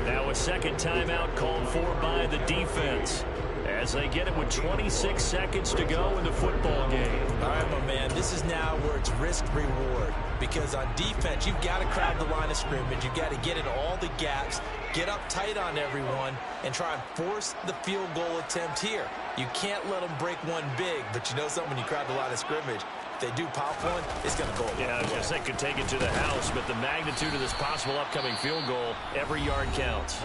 Now a second timeout called for by the defense, as they get it with 26 seconds to go in the football game. All right, my man, this is now where it's risk-reward. Because on defense, you've got to crowd the line of scrimmage. You've got to get in all the gaps, get up tight on everyone, and try and force the field goal attempt here. You can't let them break one big, but you know something, when you crowd the line of scrimmage, if they do pop one, it's going to go. Yeah, I was going to say could take it to the house, but the magnitude of this possible upcoming field goal, every yard counts.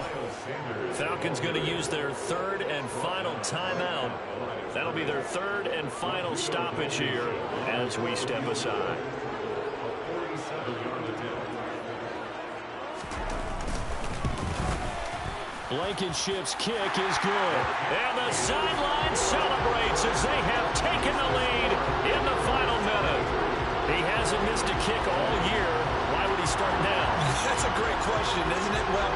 Falcons going to use their 3rd and final timeout. That'll be their 3rd and final stoppage here as we step aside. Blankenship's kick is good. And the sideline celebrates as they have taken the lead in the final minute. He hasn't missed a kick all year. Why would he start now? That's a great question, isn't it? Well,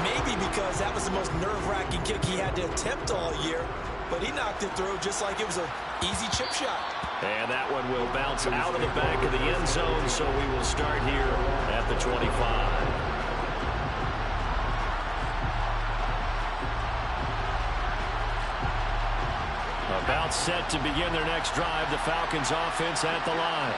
maybe because that was the most nerve-wracking kick he had to attempt all year, but he knocked it through just like it was an easy chip shot. And that one will bounce out of the back of the end zone, so we will start here at the 25. About set to begin their next drive, the Falcons offense at the line.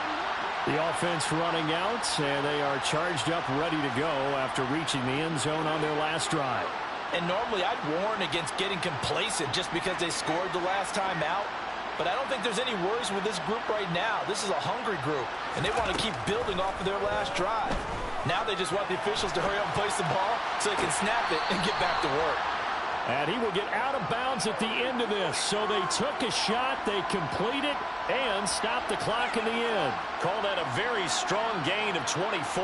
The offense running out, and they are charged up, ready to go after reaching the end zone on their last drive. And normally I'd warn against getting complacent just because they scored the last time out. But I don't think there's any worries with this group right now. This is a hungry group, and they want to keep building off of their last drive. Now they just want the officials to hurry up and place the ball so they can snap it and get back to work. And he will get out of bounds at the end of this. So they took a shot, they complete it, and stop the clock in the end. Call that a very strong gain of 24.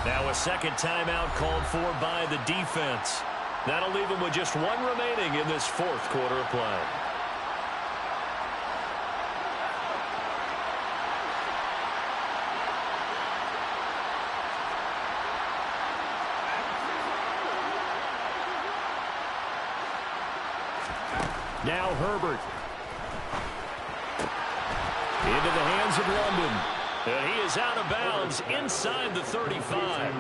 Now a second timeout called for by the defense. That'll leave them with just one remaining in this fourth quarter of play. Now Herbert. Into the hands of London. And he is out of bounds inside the 35.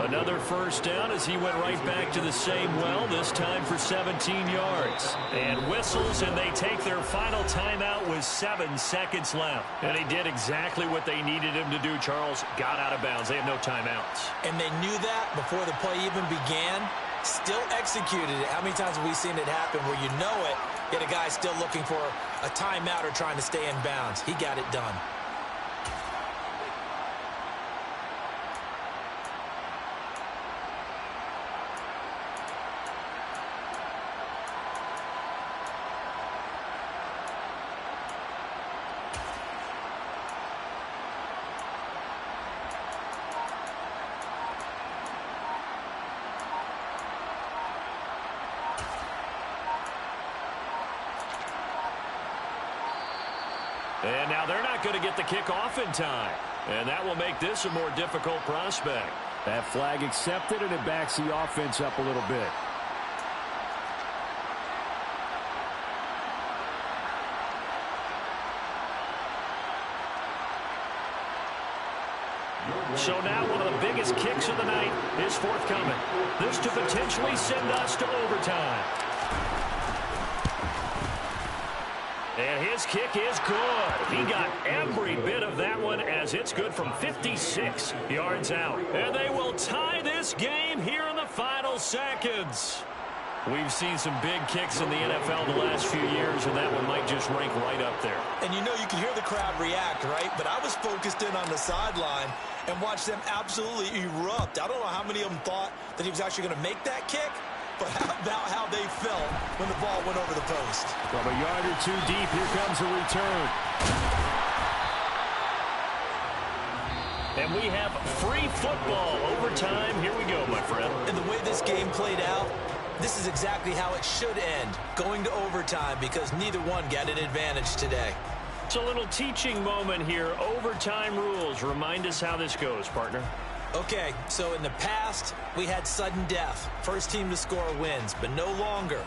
Another first down as he went right back to the same well, this time for 17 yards. And whistles, and they take their final timeout with 7 seconds left. And he did exactly what they needed him to do, Charles. Got out of bounds. They have no timeouts. And they knew that before the play even began. Still executed it. How many times have we seen it happen where you know it, yet a guy still looking for a timeout or trying to stay in bounds? He got it done. And now they're not going to get the kickoff in time. And that will make this a more difficult prospect. That flag accepted, and it backs the offense up a little bit. So now one of the biggest kicks of the night is forthcoming. This to potentially send us to overtime. And his kick is good. He got every bit of that one as it's good from 56 yards out. And they will tie this game here in the final seconds. We've seen some big kicks in the NFL the last few years, and that one might just rank right up there. And you know you can hear the crowd react, right? But I was focused in on the sideline and watched them absolutely erupt. I don't know how many of them thought that he was actually going to make that kick, but how about how they felt when the ball went over the post? From a yard or two deep, here comes a return. And we have free football overtime. Here we go, my friend. And the way this game played out, this is exactly how it should end, going to overtime, because neither one got an advantage today. It's a little teaching moment here. Overtime rules. Remind us how this goes, partner. Okay, so in the past, we had sudden death. First team to score wins, but no longer.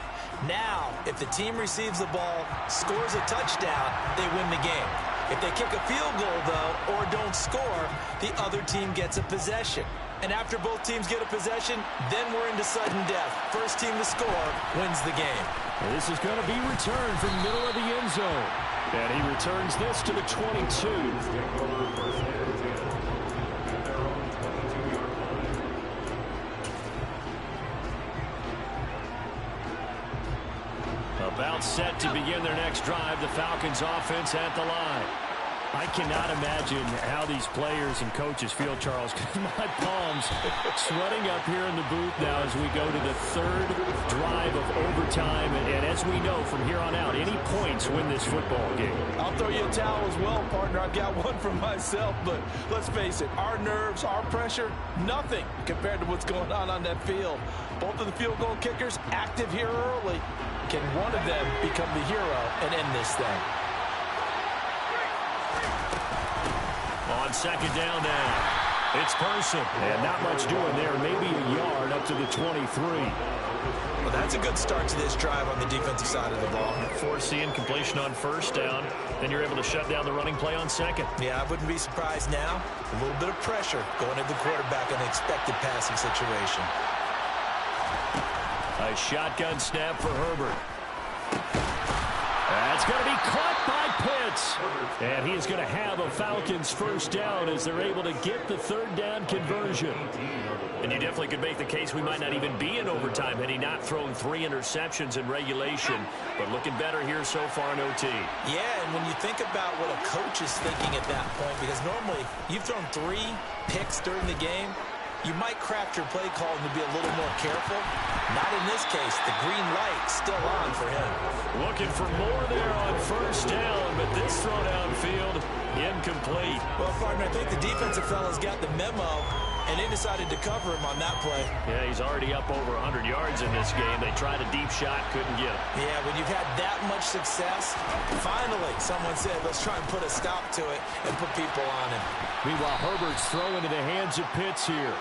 Now, if the team receives the ball, scores a touchdown, they win the game. If they kick a field goal, though, or don't score, the other team gets a possession. And after both teams get a possession, then we're into sudden death. First team to score wins the game. And this is going to be returned from the middle of the end zone. And he returns this to the 22. About set to begin their next drive, the Falcons offense at the line. I cannot imagine how these players and coaches feel, Charles, because my palms sweating up here in the booth now as we go to the third drive of overtime. And as we know, from here on out, any points win this football game. I'll throw you a towel as well, partner. I've got one for myself, but let's face it, our nerves, our pressure, nothing compared to what's going on that field. Both of the field goal kickers active here early. Can one of them become the hero and end this thing? On second down now, it's Person. And not much doing there. Maybe a yard up to the 23. Well, that's a good start to this drive on the defensive side of the ball. Foreseeing completion on first down. Then you're able to shut down the running play on second. Yeah, I wouldn't be surprised now. A little bit of pressure going at the quarterback in the expected passing situation. A shotgun snap for Herbert. That's going to be caught by Pitts. And he is going to have a Falcons first down as they're able to get the third down conversion. And you definitely could make the case we might not even be in overtime had he not thrown 3 interceptions in regulation. But looking better here so far in OT. Yeah, and when you think about what a coach is thinking at that point, because normally you've thrown 3 picks during the game, you might craft your play call and be a little more careful. Not in this case. The green light still on for him. Looking for more there on first down, but this throw downfield incomplete. Well, partner, I think the defensive fellas got the memo, and they decided to cover him on that play. Yeah, he's already up over 100 yards in this game. They tried a deep shot, couldn't get it. Yeah, when you've had that much success, finally someone said, let's try and put a stop to it and put people on him. Meanwhile, Herbert's throw into the hands of Pitts here.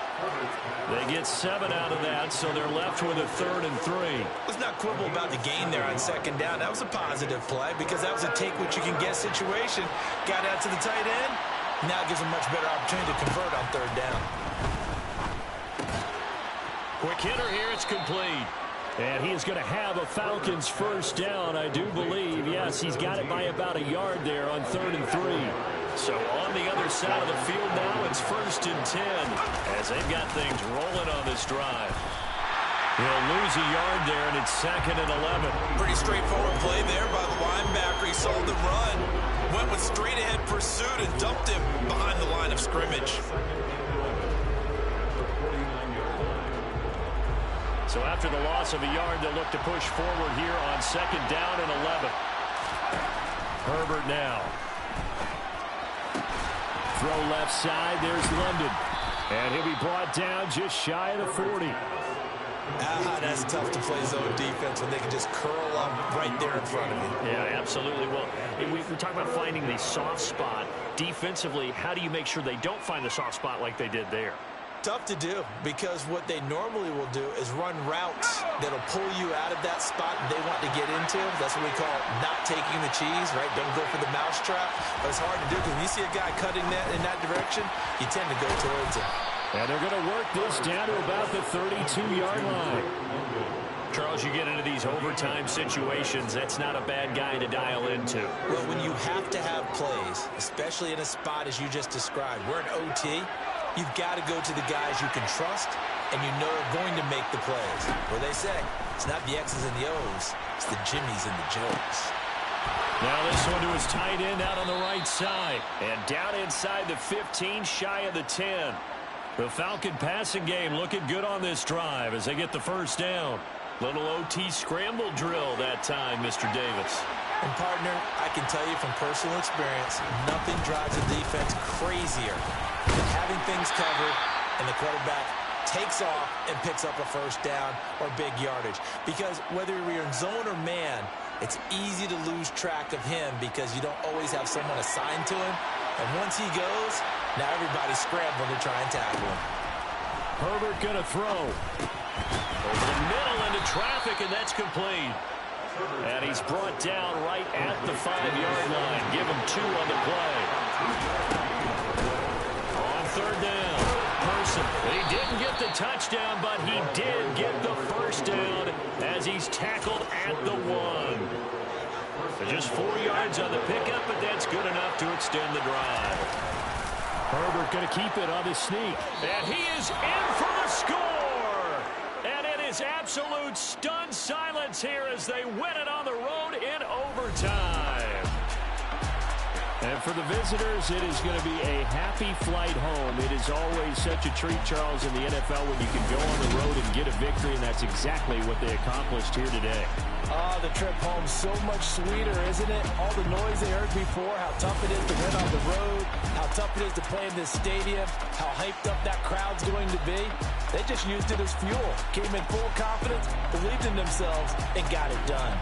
They get 7 out of that, so they're left with a 3rd and 3. Let's not quibble about the gain there on second down. That was a positive play because that was a take-what-you-can-get situation. Got out to the tight end. Now it gives them much better opportunity to convert on third down. Quick hitter here, it's complete. And he is going to have a Falcons first down, I do believe. Yes, he's got it by about a yard there on 3rd and 3. So on the other side of the field now, it's 1st and 10 as they've got things rolling on this drive. He'll lose a yard there, and it's 2nd and 11. Pretty straightforward play there by the linebacker. He saw the run, went with straight-ahead pursuit, and dumped him behind the line of scrimmage. So after the loss of a yard, they'll look to push forward here on 2nd down and 11. Herbert now. Throw left side. There's London. And he'll be brought down just shy of the 40. That's tough to play zone defense when they can just curl up right there in front of you. Yeah, absolutely. Well, we talk about finding the soft spot. Defensively, how do you make sure they don't find the soft spot like they did there? Tough to do because what they normally will do is run routes that'll pull you out of that spot they want to get into. That's what we call not taking the cheese, right? Don't go for the mousetrap. But it's hard to do because when you see a guy cutting that in that direction, you tend to go towards him. And they're going to work this down to about the 32-yard line. Charles, you get into these overtime situations, that's not a bad guy to dial into. Well, when you have to have plays, especially in a spot as you just described, we're in OT, you've got to go to the guys you can trust and you know are going to make the plays. Well, they say it's not the X's and the O's, it's the Jimmies and the Joes. Now this one to his tight end out on the right side. And down inside the 15, shy of the 10. The Falcon passing game looking good on this drive as they get the first down. Little OT scramble drill that time, Mr. Davis. And, partner, I can tell you from personal experience, nothing drives a defense crazier than having things covered and the quarterback takes off and picks up a first down or big yardage. Because whether you're in zone or man, it's easy to lose track of him because you don't always have someone assigned to him. And once he goes, now everybody's scrambling to try and tackle him. Herbert going to throw. Over the middle into traffic, and that's complete. And he's brought down right at the 5-yard line. Give him 2 on the play. On third down, Person. He didn't get the touchdown, but he did get the first down as he's tackled at the 1. Just 4 yards on the pickup, but that's good enough to extend the drive. Herbert going to keep it on his sneak. And he is in for the score. And it is absolute stunned silence here as they win it on the road in overtime. And for the visitors, it is going to be a happy flight home. It is always such a treat, Charles, in the NFL when you can go on the road and get a victory, and that's exactly what they accomplished here today. The trip home so much sweeter, isn't it? All the noise they heard before, how tough it is to win on the road, how tough it is to play in this stadium, how hyped up that crowd's going to be. They just used it as fuel, came in full confidence, believed in themselves, and got it done.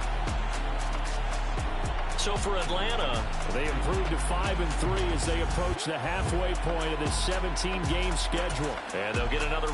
So for Atlanta, they improved to 5-3 as they approach the halfway point of this 17-game schedule. And they'll get another